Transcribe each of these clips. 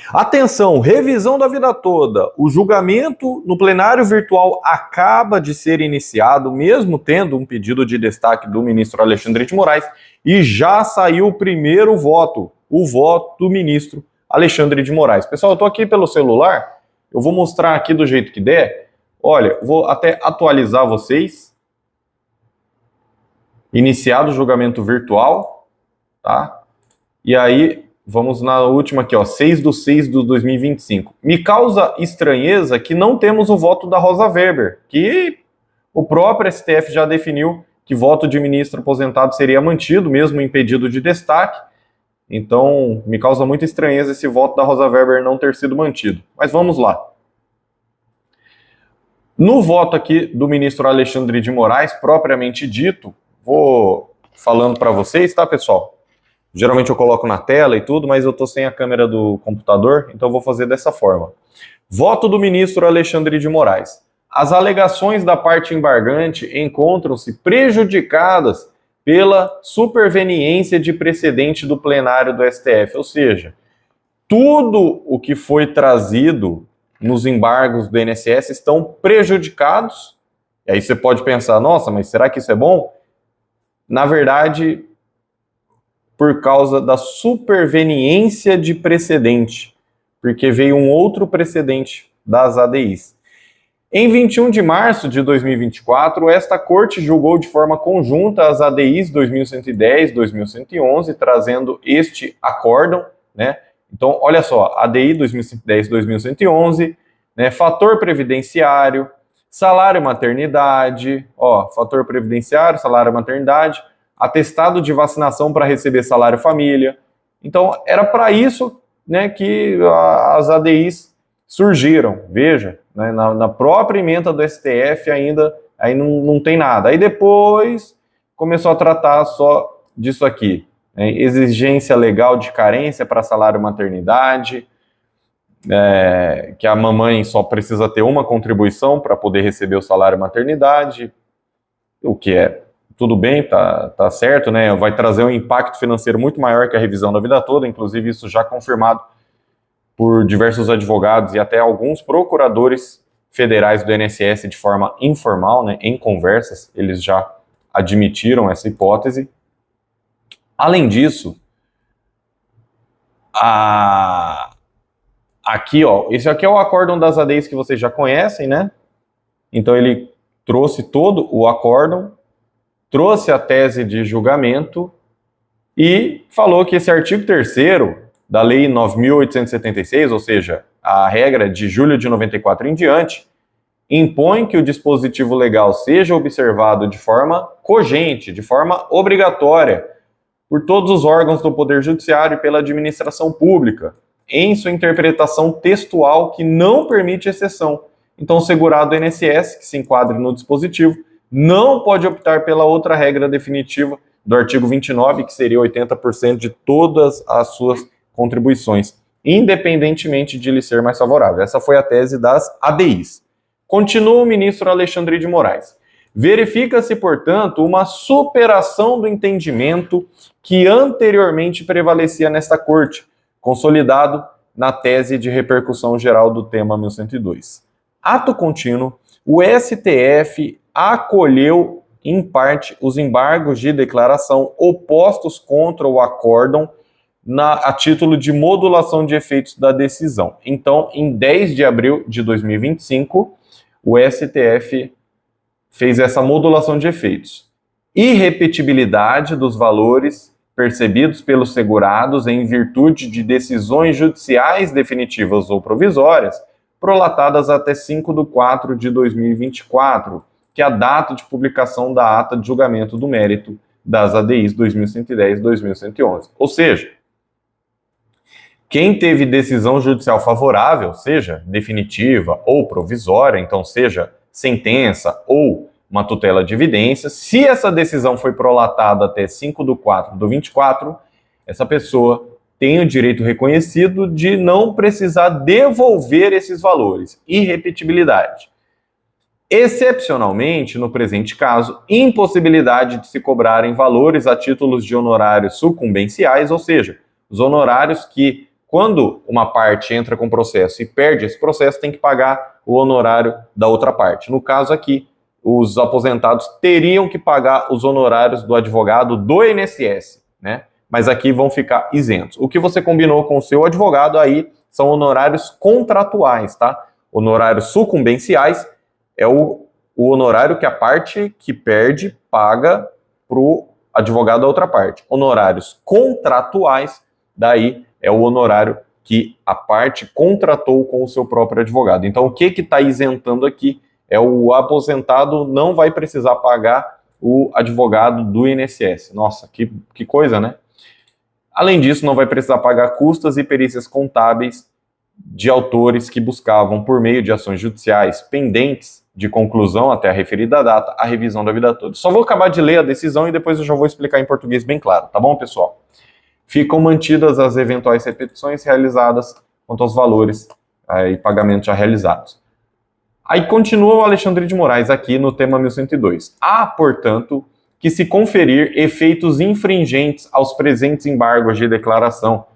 Atenção, revisão da vida toda. O julgamento no plenário virtual acaba de ser iniciado, mesmo tendo um pedido de destaque do ministro Alexandre de Moraes, e já saiu o primeiro voto, o voto do ministro Alexandre de Moraes. Pessoal, eu estou aqui pelo celular, eu vou mostrar aqui do jeito que der. Olha, vou até atualizar vocês. Iniciado o julgamento virtual, tá? E aí, vamos na última aqui, ó, 6/6/2025. Me causa estranheza que não temos o voto da Rosa Weber, que o próprio STF já definiu que voto de ministro aposentado seria mantido, mesmo em pedido de destaque. Então, me causa muita estranheza esse voto da Rosa Weber não ter sido mantido. Mas vamos lá. No voto aqui do ministro Alexandre de Moraes, propriamente dito, vou falando para vocês, tá, pessoal? Geralmente eu coloco na tela e tudo, mas eu tô sem a câmera do computador, então eu vou fazer dessa forma. Voto do ministro Alexandre de Moraes. As alegações da parte embargante encontram-se prejudicadas pela superveniência de precedente do plenário do STF, ou seja, tudo o que foi trazido nos embargos do INSS estão prejudicados. E aí você pode pensar, nossa, mas será que isso é bom? Na verdade, por causa da superveniência de precedente, porque veio um outro precedente das ADIs. Em 21 de março de 2024, esta corte julgou de forma conjunta as ADIs 2110 e 2111, trazendo este acórdão, né? Então, olha só, ADI 2110 e 2111, né, fator previdenciário, salário maternidade, ó, fator previdenciário, salário maternidade, atestado de vacinação para receber salário família. Então, era para isso, né, que as ADIs surgiram. Veja, né, na própria emenda do STF ainda aí não tem nada. Aí depois começou a tratar só disso aqui. Né, exigência legal de carência para salário maternidade, que a mamãe só precisa ter uma contribuição para poder receber o salário maternidade, o que é tudo bem, tá certo, né? Vai trazer um impacto financeiro muito maior que a revisão da vida toda, inclusive isso já confirmado por diversos advogados e até alguns procuradores federais do INSS de forma informal, né, em conversas, eles já admitiram essa hipótese. Além disso, aqui, ó, esse aqui é o acórdão das ADIs que vocês já conhecem, né? Então ele trouxe todo o acórdão, trouxe a tese de julgamento e falou que esse artigo 3º da Lei 9.876, ou seja, a regra de julho de 94 em diante, impõe que o dispositivo legal seja observado de forma cogente, de forma obrigatória, por todos os órgãos do Poder Judiciário e pela administração pública, em sua interpretação textual que não permite exceção. Então, o segurado do INSS, que se enquadre no dispositivo, não pode optar pela outra regra definitiva do artigo 29, que seria 80% de todas as suas contribuições, independentemente de lhe ser mais favorável. Essa foi a tese das ADIs. Continua o ministro Alexandre de Moraes. Verifica-se, portanto, uma superação do entendimento que anteriormente prevalecia nesta corte, consolidado na tese de repercussão geral do tema 1102. Ato contínuo, o STF acolheu, em parte, os embargos de declaração opostos contra o acórdão a título de modulação de efeitos da decisão. Então, em 10 de abril de 2025, o STF fez essa modulação de efeitos. Irrepetibilidade dos valores percebidos pelos segurados em virtude de decisões judiciais definitivas ou provisórias, prolatadas até 5/4 de 2024, que é a data de publicação da ata de julgamento do mérito das ADIs 2110 e 2111. Ou seja, quem teve decisão judicial favorável, seja definitiva ou provisória, então seja sentença ou uma tutela de evidência, se essa decisão foi prolatada até 5/4/24, essa pessoa tem o direito reconhecido de não precisar devolver esses valores. Irrepetibilidade. Excepcionalmente, no presente caso, impossibilidade de se cobrarem valores a títulos de honorários sucumbenciais, ou seja, os honorários que quando uma parte entra com processo e perde esse processo, tem que pagar o honorário da outra parte. No caso aqui, os aposentados teriam que pagar os honorários do advogado do INSS, né? Mas aqui vão ficar isentos. O que você combinou com o seu advogado aí são honorários contratuais, tá? Honorários sucumbenciais é o honorário que a parte que perde paga para o advogado da outra parte. Honorários contratuais, daí é o honorário que a parte contratou com o seu próprio advogado. Então, o que está isentando aqui é o aposentado não vai precisar pagar o advogado do INSS. Nossa, que coisa, né? Além disso, não vai precisar pagar custas e perícias contábeis de autores que buscavam, por meio de ações judiciais pendentes de conclusão até a referida data, a revisão da vida toda. Só vou acabar de ler a decisão e depois eu já vou explicar em português bem claro, tá bom, pessoal? Ficam mantidas as eventuais repetições realizadas quanto aos valores e pagamentos já realizados. Aí continua o Alexandre de Moraes aqui no tema 1102. Há, portanto, que se conferir efeitos infringentes aos presentes embargos de declaração,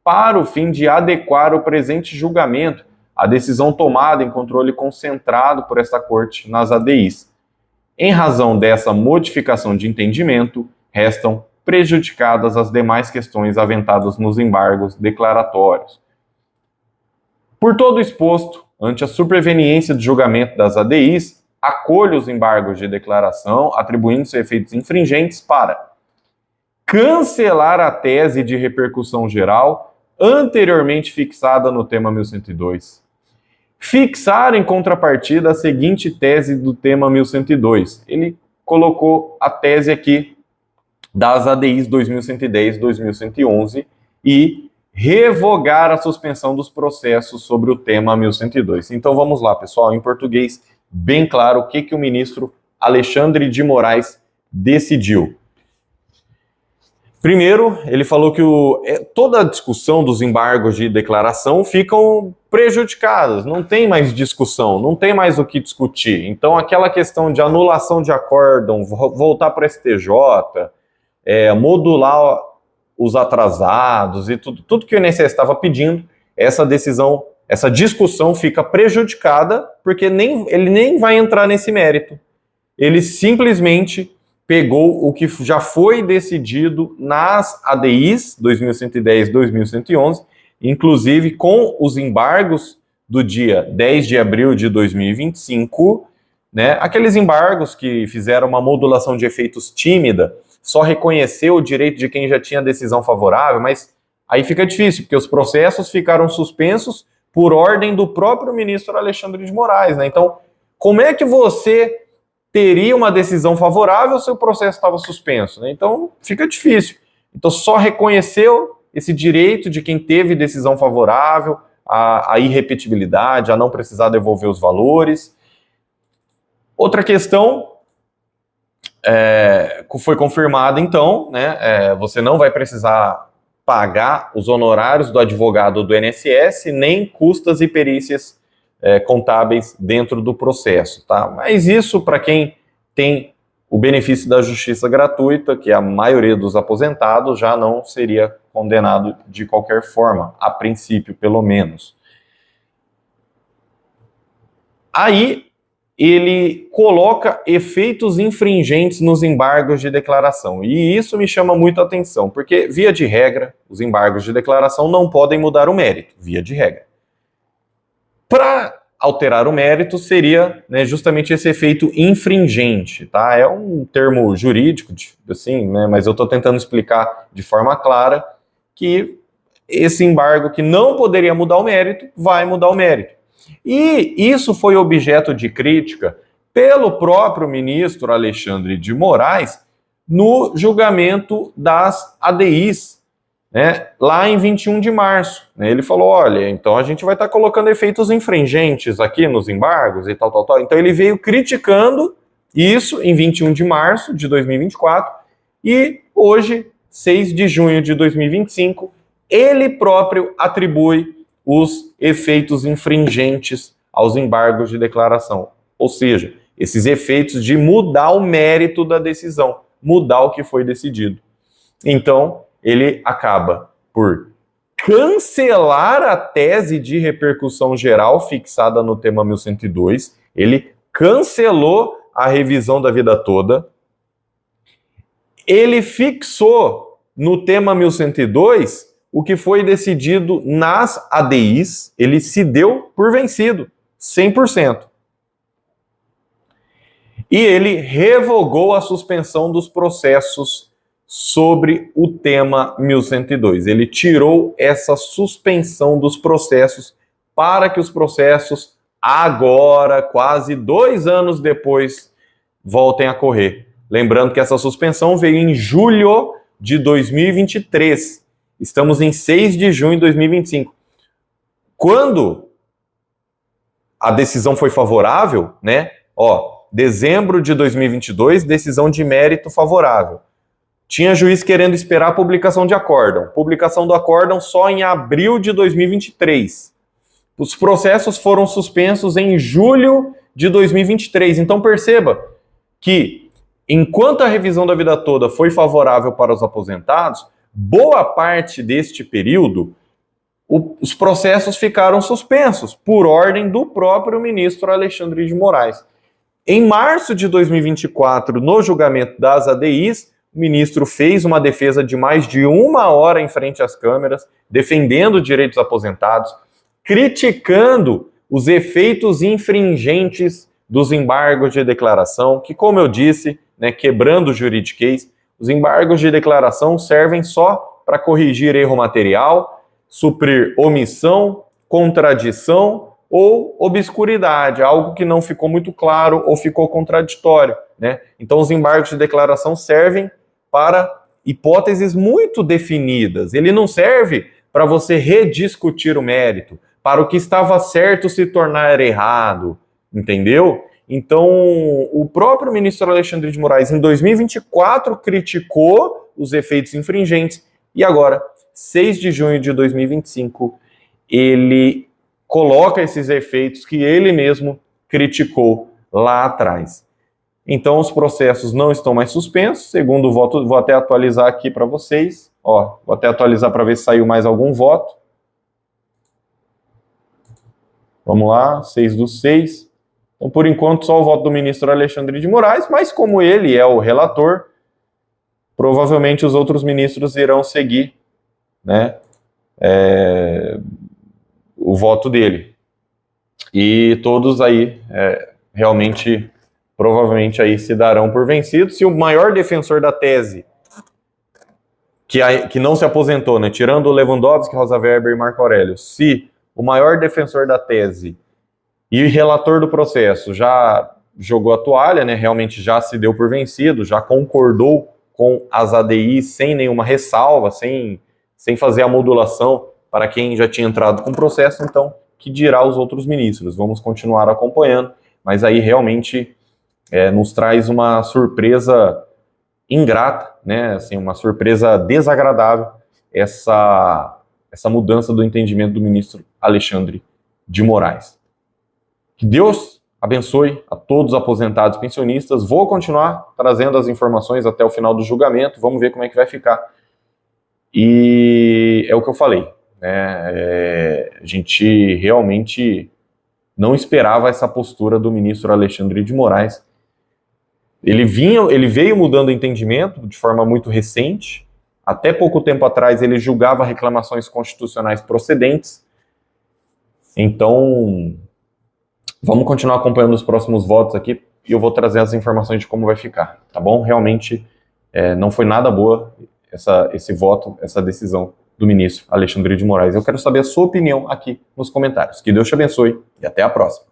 para o fim de adequar o presente julgamento à decisão tomada em controle concentrado por esta Corte nas ADIs. Em razão dessa modificação de entendimento, restam prejudicadas as demais questões aventadas nos embargos declaratórios. Por todo o exposto, ante a superveniência de julgamento das ADIs, acolho os embargos de declaração, atribuindo-se efeitos infringentes para cancelar a tese de repercussão geral anteriormente fixada no tema 1102. Fixar em contrapartida a seguinte tese do tema 1102. Ele colocou a tese aqui das ADIs 2110, 2111 e revogar a suspensão dos processos sobre o tema 1102. Então vamos lá, pessoal, em português, bem claro o que o ministro Alexandre de Moraes decidiu. Primeiro, ele falou que toda a discussão dos embargos de declaração ficam prejudicadas, não tem mais discussão, não tem mais o que discutir. Então, aquela questão de anulação de acórdão, voltar para o STJ, modular os atrasados e tudo que o INSS estava pedindo, essa decisão, essa discussão fica prejudicada porque ele nem vai entrar nesse mérito. Ele simplesmente pegou o que já foi decidido nas ADIs 2110 e 2111, inclusive com os embargos do dia 10 de abril de 2025, né? Aqueles embargos que fizeram uma modulação de efeitos tímida, só reconheceu o direito de quem já tinha decisão favorável, mas aí fica difícil, porque os processos ficaram suspensos por ordem do próprio ministro Alexandre de Moraes, né? Então, como é que você teria uma decisão favorável se o processo estava suspenso, né? Então, fica difícil. Então, só reconheceu esse direito de quem teve decisão favorável, a irrepetibilidade, a não precisar devolver os valores. Outra questão foi confirmada, então, né? Você não vai precisar pagar os honorários do advogado do INSS, nem custas e perícias contábeis dentro do processo, tá? Mas isso para quem tem o benefício da justiça gratuita, que a maioria dos aposentados já não seria condenado de qualquer forma, a princípio, pelo menos. Aí ele coloca efeitos infringentes nos embargos de declaração, e isso me chama muito a atenção, porque, via de regra, os embargos de declaração não podem mudar o mérito, via de regra. Para alterar o mérito seria, né, justamente esse efeito infringente, tá? É um termo jurídico, assim, né, mas eu estou tentando explicar de forma clara que esse embargo que não poderia mudar o mérito, vai mudar o mérito. E isso foi objeto de crítica pelo próprio ministro Alexandre de Moraes no julgamento das ADIs, né, lá em 21 de março. Né, ele falou, olha, então a gente vai estar colocando efeitos infringentes aqui nos embargos e tal. Então ele veio criticando isso em 21 de março de 2024 e hoje, 6 de junho de 2025, ele próprio atribui os efeitos infringentes aos embargos de declaração. Ou seja, esses efeitos de mudar o mérito da decisão, mudar o que foi decidido. Então, ele acaba por cancelar a tese de repercussão geral fixada no tema 1102, ele cancelou a revisão da vida toda, ele fixou no tema 1102 o que foi decidido nas ADIs, ele se deu por vencido, 100%. E ele revogou a suspensão dos processos sobre o tema 1102. Ele tirou essa suspensão dos processos para que os processos agora, quase 2 anos depois, voltem a correr. Lembrando que essa suspensão veio em julho de 2023. Estamos em 6 de junho de 2025. Quando a decisão foi favorável, né? Dezembro de 2022, decisão de mérito favorável. Tinha juiz querendo esperar a publicação de acórdão. Publicação do acórdão só em abril de 2023. Os processos foram suspensos em julho de 2023. Então perceba que, enquanto a revisão da vida toda foi favorável para os aposentados, boa parte deste período, os processos ficaram suspensos por ordem do próprio ministro Alexandre de Moraes. Em março de 2024, no julgamento das ADIs, o ministro fez uma defesa de mais de 1 hora em frente às câmeras, defendendo direitos aposentados, criticando os efeitos infringentes dos embargos de declaração, que, como eu disse, quebrando o juridiquês, os embargos de declaração servem só para corrigir erro material, suprir omissão, contradição ou obscuridade, algo que não ficou muito claro ou ficou contraditório, Então, os embargos de declaração servem para hipóteses muito definidas. Ele não serve para você rediscutir o mérito, para o que estava certo se tornar errado, entendeu? Então, o próprio ministro Alexandre de Moraes, em 2024, criticou os efeitos infringentes e agora, 6 de junho de 2025, ele coloca esses efeitos que ele mesmo criticou lá atrás. Então, os processos não estão mais suspensos, segundo o voto, vou até atualizar aqui para vocês, vou até atualizar para ver se saiu mais algum voto. Vamos lá, 6/6. Então, por enquanto, só o voto do ministro Alexandre de Moraes, mas como ele é o relator, provavelmente os outros ministros irão seguir, o voto dele. E todos aí realmente, provavelmente aí se darão por vencidos. Se o maior defensor da tese, que não se aposentou, tirando o Lewandowski, Rosa Weber e Marco Aurélio, se o maior defensor da tese e relator do processo já jogou a toalha, realmente já se deu por vencido, já concordou com as ADIs sem nenhuma ressalva, sem fazer a modulação para quem já tinha entrado com o processo, então, que dirá os outros ministros? Vamos continuar acompanhando, mas aí realmente nos traz uma surpresa ingrata, assim, uma surpresa desagradável, essa mudança do entendimento do ministro Alexandre de Moraes. Que Deus abençoe a todos os aposentados e pensionistas. Vou continuar trazendo as informações até o final do julgamento, vamos ver como é que vai ficar. E é o que eu falei, a gente realmente não esperava essa postura do ministro Alexandre de Moraes. Ele veio mudando o entendimento de forma muito recente. Até pouco tempo atrás ele julgava reclamações constitucionais procedentes. Então, vamos continuar acompanhando os próximos votos aqui e eu vou trazer as informações de como vai ficar, tá bom? Realmente não foi nada boa esse voto, essa decisão do ministro Alexandre de Moraes. Eu quero saber a sua opinião aqui nos comentários. Que Deus te abençoe e até a próxima.